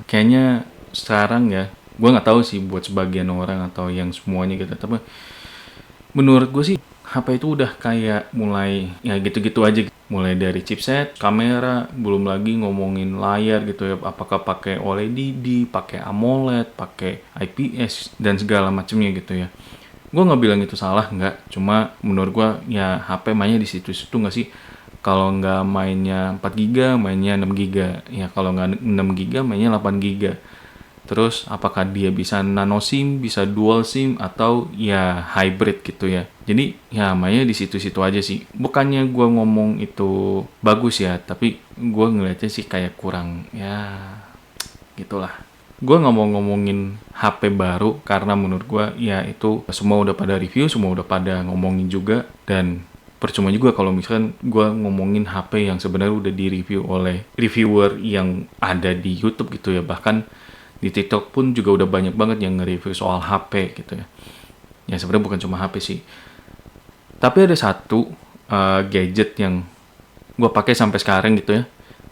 kayaknya sekarang ya, gue nggak tahu sih buat sebagian orang atau yang semuanya gitu, tapi menurut gue sih HP itu udah kayak mulai ya gitu-gitu aja gitu. Mulai dari chipset, kamera, belum lagi ngomongin layar gitu ya, apakah pakai OLED, pakai AMOLED, pakai IPS dan segala macamnya gitu ya. Gue nggak bilang itu salah, nggak. Cuma menurut gue ya HP mainnya di situ-situ nggak sih? Kalau nggak mainnya 4 giga, mainnya 6 giga. Ya kalau nggak 6 giga, mainnya 8 giga. Terus apakah dia bisa nano SIM, bisa dual SIM, atau ya hybrid gitu ya. Jadi ya mainnya di situ-situ aja sih. Bukannya gue ngomong itu bagus ya, tapi gue ngeliatnya sih kayak kurang ya gitulah. Gue nggak mau ngomongin HP baru karena menurut gue ya itu semua udah pada review, semua udah pada ngomongin juga, dan percuma juga kalau misalkan gue ngomongin HP yang sebenarnya udah di-review oleh reviewer yang ada di YouTube gitu ya. Bahkan di TikTok pun juga udah banyak banget yang nge-review soal HP gitu ya. Ya sebenarnya bukan cuma HP sih. Tapi ada satu gadget yang gue pakai sampai sekarang gitu ya.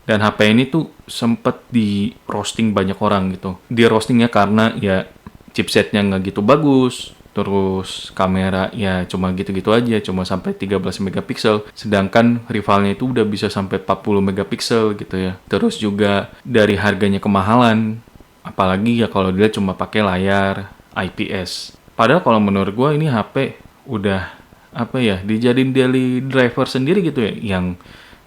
Dan HP ini tuh sempet di roasting banyak orang gitu. Di roastingnya karena ya chipsetnya nggak gitu bagus, terus kamera ya cuma gitu-gitu aja, cuma sampai 13 megapiksel, sedangkan rivalnya itu udah bisa sampai 40 megapiksel gitu ya. Terus juga dari harganya kemahalan, apalagi ya kalau dia cuma pakai layar IPS. Padahal kalau menurut gue ini HP udah apa ya, dijadiin daily driver sendiri gitu ya, yang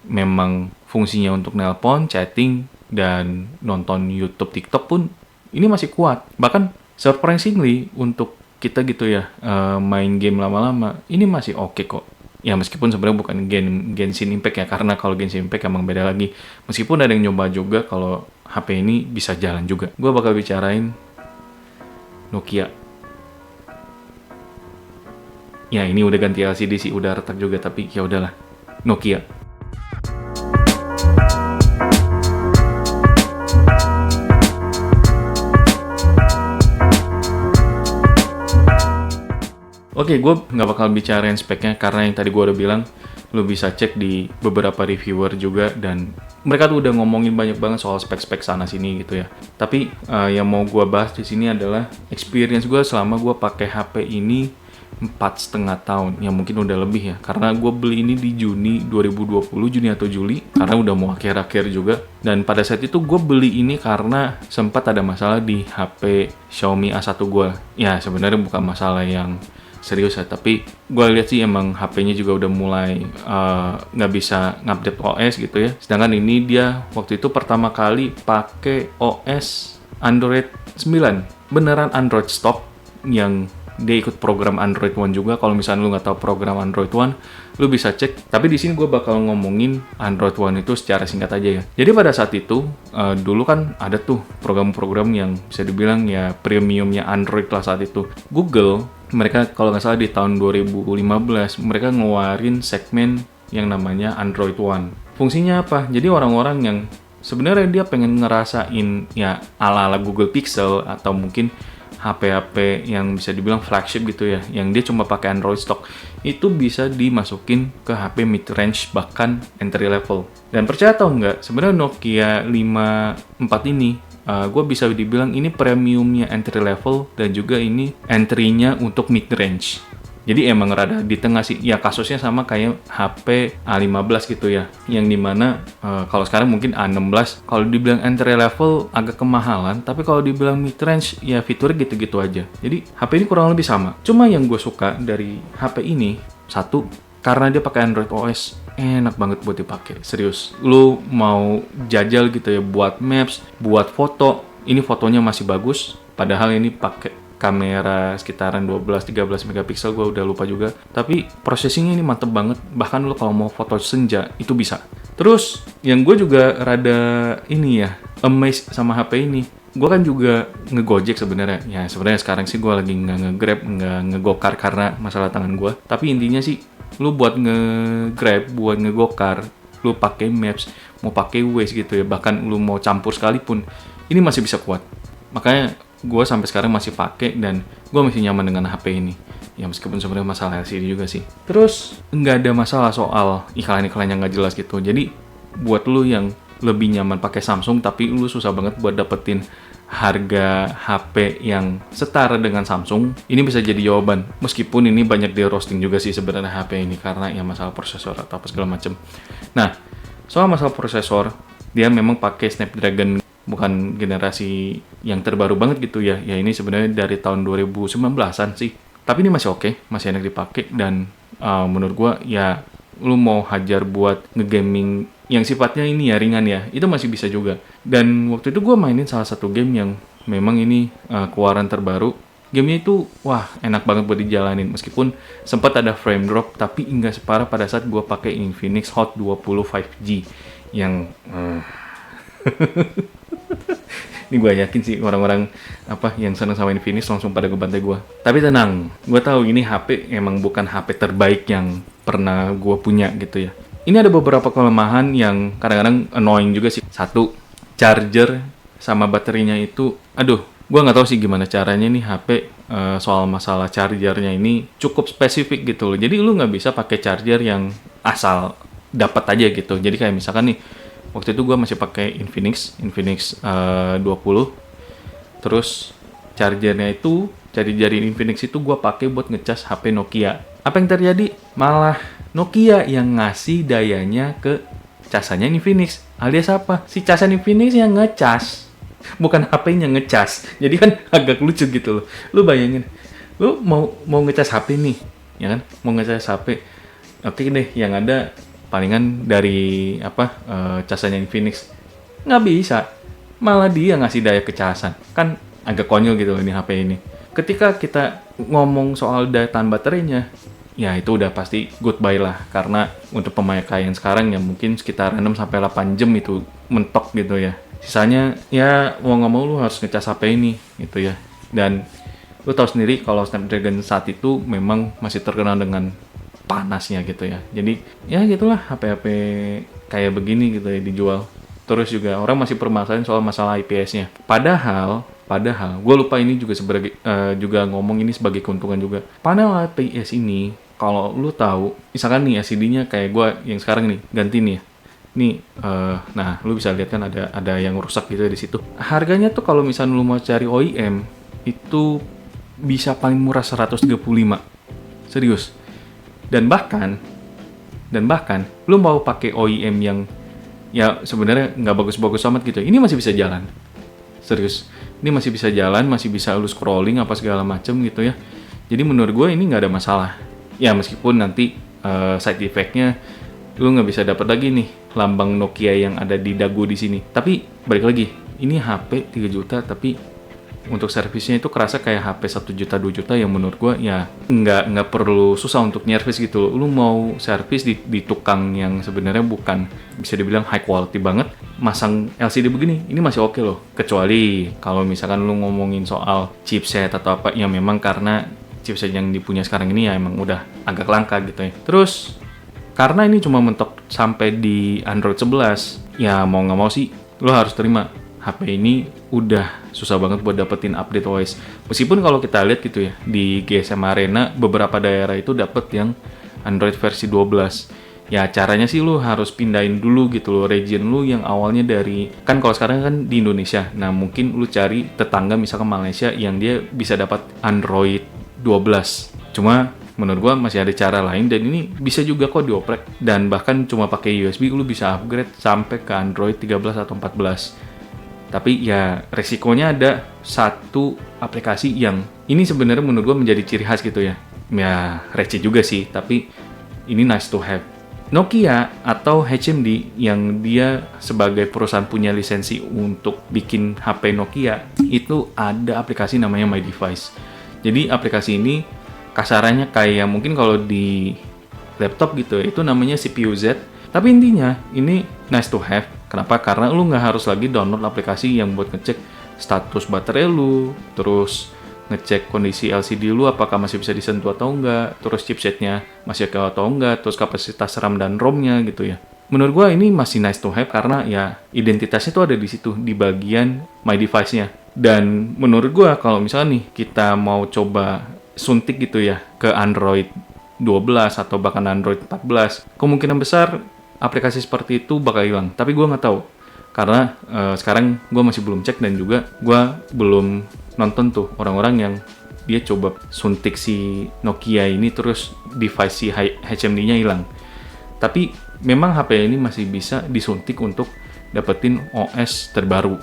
memang fungsinya untuk nelpon, chatting, dan nonton YouTube, TikTok pun ini masih kuat. Bahkan surprisingly untuk kita gitu ya, main game lama-lama, ini masih oke kok. Ya meskipun sebenarnya bukan Genshin Impact ya, karena kalau Genshin Impact emang beda lagi. Meskipun ada yang nyoba juga kalau HP ini bisa jalan juga. Gue bakal bicarain Nokia. Ya ini udah ganti LCD sih, udah retak juga, tapi ya udahlah. Nokia. Oke, gue nggak bakal bicarain speknya karena yang tadi gue udah bilang, lo bisa cek di beberapa reviewer juga, dan mereka tuh udah ngomongin banyak banget soal spek-spek sana sini gitu ya. Tapi yang mau gue bahas di sini adalah experience gue selama gue pakai HP ini 4,5 tahun, ya mungkin udah lebih ya, karena gue beli ini di Juni 2020, Juni atau Juli, karena udah mau akhir-akhir juga. Dan pada saat itu gue beli ini karena sempat ada masalah di HP Xiaomi A1 gue. Ya sebenarnya bukan masalah yang serius ya, tapi gue lihat sih emang HP-nya juga udah mulai nggak bisa ngupdate OS gitu ya. Sedangkan ini dia waktu itu pertama kali pakai OS Android 9, beneran Android stock, yang dia ikut program Android One juga. Kalau misalnya lu nggak tahu program Android One, lu bisa cek. Tapi di sini gue bakal ngomongin Android One itu secara singkat aja ya. Jadi pada saat itu, dulu kan ada tuh program-program yang bisa dibilang ya premiumnya Android lah saat itu. Google, mereka kalau nggak salah di tahun 2015, mereka ngeluarin segmen yang namanya Android One. Fungsinya apa? Jadi orang-orang yang sebenarnya dia pengen ngerasain ya ala-ala Google Pixel, atau mungkin HP-HP yang bisa dibilang flagship gitu ya, yang dia cuma pakai Android stock, itu bisa dimasukin ke HP mid-range, bahkan entry level. Dan percaya atau enggak, sebenarnya Nokia 54 ini, gue bisa dibilang ini premiumnya entry level, dan juga ini entry-nya untuk mid-range. Jadi emang rada di tengah sih. Ya kasusnya sama kayak HP A15 gitu ya. Yang dimana kalau sekarang mungkin A16. Kalau dibilang entry level agak kemahalan. Tapi kalau dibilang mid range ya fiturnya gitu-gitu aja. Jadi HP ini kurang lebih sama. Cuma yang gue suka dari HP ini, satu, karena dia pakai Android OS. Enak banget buat dipakai. Serius. Lu mau jajal gitu ya buat maps, buat foto. Ini fotonya masih bagus. Padahal ini pakai kamera sekitaran 12-13 megapiksel, gue udah lupa juga. Tapi processingnya ini mantep banget. Bahkan lo kalau mau foto senja, itu bisa. Terus, yang gue juga rada ini ya, amazed sama HP ini. Gue kan juga ngegojek sebenarnya. Ya sebenarnya sekarang sih gue lagi nggak nge-grab, nggak ngegokar karena masalah tangan gue. Tapi intinya sih, lo buat nge-grab, buat ngegokar, lo pakai Maps, mau pakai Waze gitu ya. Bahkan lo mau campur sekalipun, ini masih bisa kuat. Makanya gue sampai sekarang masih pakai, dan gue masih nyaman dengan HP ini. Ya meskipun sebenarnya masalah LCD juga sih. Terus nggak ada masalah soal iklan-iklan yang nggak jelas gitu. Jadi buat lu yang lebih nyaman pakai Samsung tapi lu susah banget buat dapetin harga HP yang setara dengan Samsung, ini bisa jadi jawaban. Meskipun ini banyak di roasting juga sih sebenarnya HP ini karena ya masalah prosesor atau apa segala macam. Nah, soal masalah prosesor, dia memang pakai Snapdragon, bukan generasi yang terbaru banget gitu ya. Ya ini sebenarnya dari tahun 2019-an sih. Tapi ini masih oke, masih enak dipakai dan menurut gua ya lu mau hajar buat ngegaming yang sifatnya ini ya ringan ya, itu masih bisa juga. Dan waktu itu gue mainin salah satu game yang memang ini keluaran terbaru. Gamenya itu wah enak banget buat dijalanin meskipun sempat ada frame drop tapi enggak separah pada saat gue pakai Infinix Hot 20 5G yang ini gue yakin sih orang-orang yang seneng sama Infinix langsung pada ngebantai gue. Tapi tenang, gue tahu ini HP emang bukan HP terbaik yang pernah gue punya gitu ya. Ini ada beberapa kelemahan yang kadang-kadang annoying juga sih. Satu, charger sama baterainya itu, aduh, gue nggak tahu sih gimana caranya nih HP soal masalah chargernya ini cukup spesifik gitu loh. Jadi lu nggak bisa pakai charger yang asal dapat aja gitu. Jadi kayak misalkan nih, waktu itu gue masih pakai Infinix 20, terus chargernya itu, charger Infinix itu gue pakai buat ngecas HP Nokia. Apa yang terjadi? Malah Nokia yang ngasih dayanya ke casannya Infinix. Alias apa? Si casan Infinix yang ngecas, bukan HP-nya ngecas. Jadi kan agak lucu gitu loh. Lu bayangin, lu mau ngecas HP nih, ya kan? Mau ngecas HP. Oke deh, yang ada palingan dari casannya Infinix. Nggak bisa. Malah dia ngasih daya ke casan. Kan agak konyol gitu loh ini HP ini. Ketika kita ngomong soal daya tahan baterainya, ya itu udah pasti goodbye lah. Karena untuk pemakaian sekarang ya mungkin sekitar 6-8 jam itu mentok gitu ya. Sisanya ya mau nggak mau lu harus ngecas HP ini gitu ya. Dan lu tahu sendiri kalau Snapdragon saat itu memang masih terkenal dengan panasnya gitu ya. Jadi ya gitulah HP-HP kayak begini gitu ya dijual. Terus juga orang masih permasalahan soal masalah IPS-nya. Padahal gue lupa ini juga sebagai juga ngomong ini sebagai keuntungan juga. Panel IPS ini kalau lu tahu, misalkan nih LCD-nya kayak gue yang sekarang nih ganti nih. Nih, nah lu bisa lihat kan ada yang rusak gitu di situ. Harganya tuh kalau misalnya lu mau cari OEM itu bisa paling murah 135. Serius. Dan bahkan lu mau pakai OEM yang ya sebenarnya nggak bagus-bagus amat gitu, ini masih bisa jalan. Serius, ini masih bisa jalan, masih bisa lu scrolling apa segala macem gitu ya. Jadi menurut gue ini nggak ada masalah. Ya meskipun nanti side effect-nya lu nggak bisa dapat lagi nih lambang Nokia yang ada di dagu di sini. Tapi balik lagi, ini HP 3 juta tapi untuk servisnya itu kerasa kayak HP 1 juta 2 juta yang menurut gue ya nggak perlu susah untuk nyervis gitu. Lu mau servis di tukang yang sebenarnya bukan bisa dibilang high quality banget, masang LCD begini ini masih oke loh. Kecuali kalau misalkan lu ngomongin soal chipset atau apa ya, memang karena chipset yang dipunya sekarang ini ya emang udah agak langka gitu ya. Terus karena ini cuma mentok sampai di Android 11, ya mau nggak mau sih lu harus terima HP ini udah susah banget buat dapetin update OS. Meskipun kalau kita lihat gitu ya, di GSM Arena beberapa daerah itu dapet yang Android versi 12. Ya caranya sih lu harus pindahin dulu gitu loh region lu yang awalnya dari, kan kalau sekarang kan di Indonesia. Nah mungkin lu cari tetangga misalkan Malaysia yang dia bisa dapat Android 12. Cuma menurut gua masih ada cara lain dan ini bisa juga kok dioprek. Dan bahkan cuma pakai USB lu bisa upgrade sampai ke Android 13 atau 14. Tapi ya resikonya ada satu aplikasi yang ini sebenarnya menurut gue menjadi ciri khas gitu ya. Ya receh juga sih, tapi ini nice to have. Nokia atau HMD yang dia sebagai perusahaan punya lisensi untuk bikin HP Nokia, itu ada aplikasi namanya My Device. Jadi aplikasi ini kasarannya kayak mungkin kalau di laptop gitu ya, itu namanya CPU Z. Tapi intinya ini nice to have. Kenapa? Karena lu nggak harus lagi download aplikasi yang buat ngecek status baterai lu, terus ngecek kondisi LCD lu apakah masih bisa disentuh atau enggak, terus chipsetnya masih oke atau enggak, terus kapasitas RAM dan ROM-nya gitu ya. Menurut gua ini masih nice to have karena ya identitasnya tuh ada di situ di bagian My Device-nya. Dan menurut gua kalau misalnya nih kita mau coba suntik gitu ya ke Android 12 atau bahkan Android 14, kemungkinan besar aplikasi seperti itu bakal hilang. Tapi gue nggak tahu Karena sekarang gue masih belum cek dan juga gue belum nonton tuh orang-orang yang dia coba suntik si Nokia ini terus device si HMD-nya hilang. Tapi memang HP ini masih bisa disuntik untuk dapetin OS terbaru.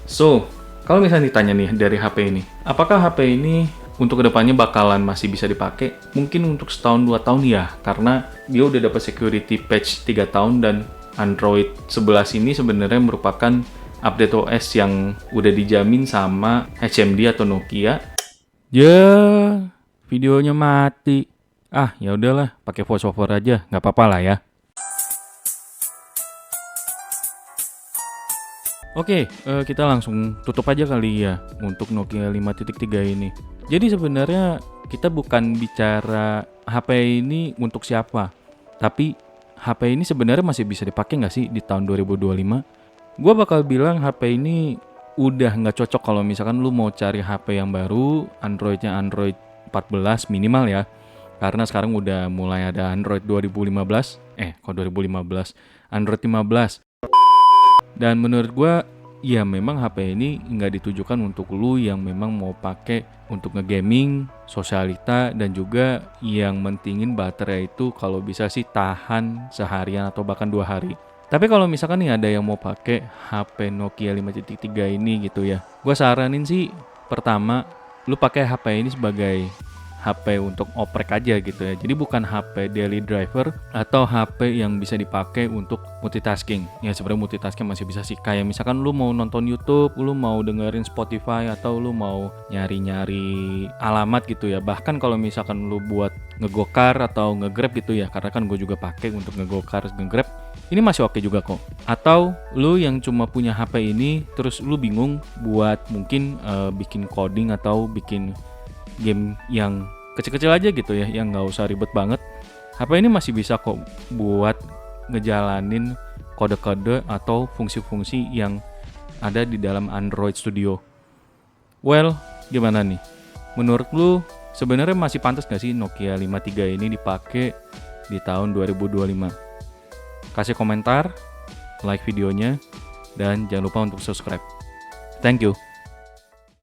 So, kalau misalnya ditanya nih dari HP ini, apakah HP ini untuk kedepannya bakalan masih bisa dipakai? Mungkin untuk setahun 2 tahun ya, karena dia udah dapat security patch 3 tahun dan Android 11 ini sebenarnya merupakan update OS yang udah dijamin sama HMD atau Nokia. Ya, videonya mati. Ah, ya udahlah, pakai voiceover aja, nggak apa-apa lah ya. Oke, kita langsung tutup aja kali ya untuk Nokia 5.3 ini. Jadi sebenarnya kita bukan bicara HP ini untuk siapa, tapi HP ini sebenarnya masih bisa dipakai nggak sih di tahun 2025? Gua bakal bilang HP ini udah nggak cocok kalau misalkan lu mau cari HP yang baru, Androidnya Android 14 minimal ya. Karena sekarang udah mulai ada Android 2015, kok 2015? Android 15. Dan menurut gue, ya memang HP ini nggak ditujukan untuk lu yang memang mau pakai untuk ngegaming, sosialita, dan juga yang mentingin baterai itu kalau bisa sih tahan seharian atau bahkan 2 hari. Tapi kalau misalkan nih ada yang mau pakai HP Nokia 5.3 ini gitu ya, gue saranin sih pertama, lu pakai HP ini sebagai HP untuk oprek aja gitu ya. Jadi bukan HP daily driver atau HP yang bisa dipakai untuk multitasking. Ya sebenarnya multitasking masih bisa sih. Kayak misalkan lu mau nonton YouTube, lu mau dengerin Spotify, atau lu mau nyari-nyari alamat gitu ya. Bahkan kalau misalkan lu buat ngegokar atau ngegrab gitu ya, karena kan gue juga pakai untuk ngegokar, ngegrab. Ini masih oke juga kok. Atau lu yang cuma punya HP ini terus lu bingung buat mungkin bikin coding atau bikin game yang kecil-kecil aja gitu ya, yang nggak usah ribet banget. HP ini masih bisa kok buat ngejalanin kode-kode atau fungsi-fungsi yang ada di dalam Android Studio. Well, gimana nih? Menurut lu sebenarnya masih pantas nggak sih Nokia 53 ini dipakai di tahun 2025? Kasih komentar, like videonya, dan jangan lupa untuk subscribe. Thank you.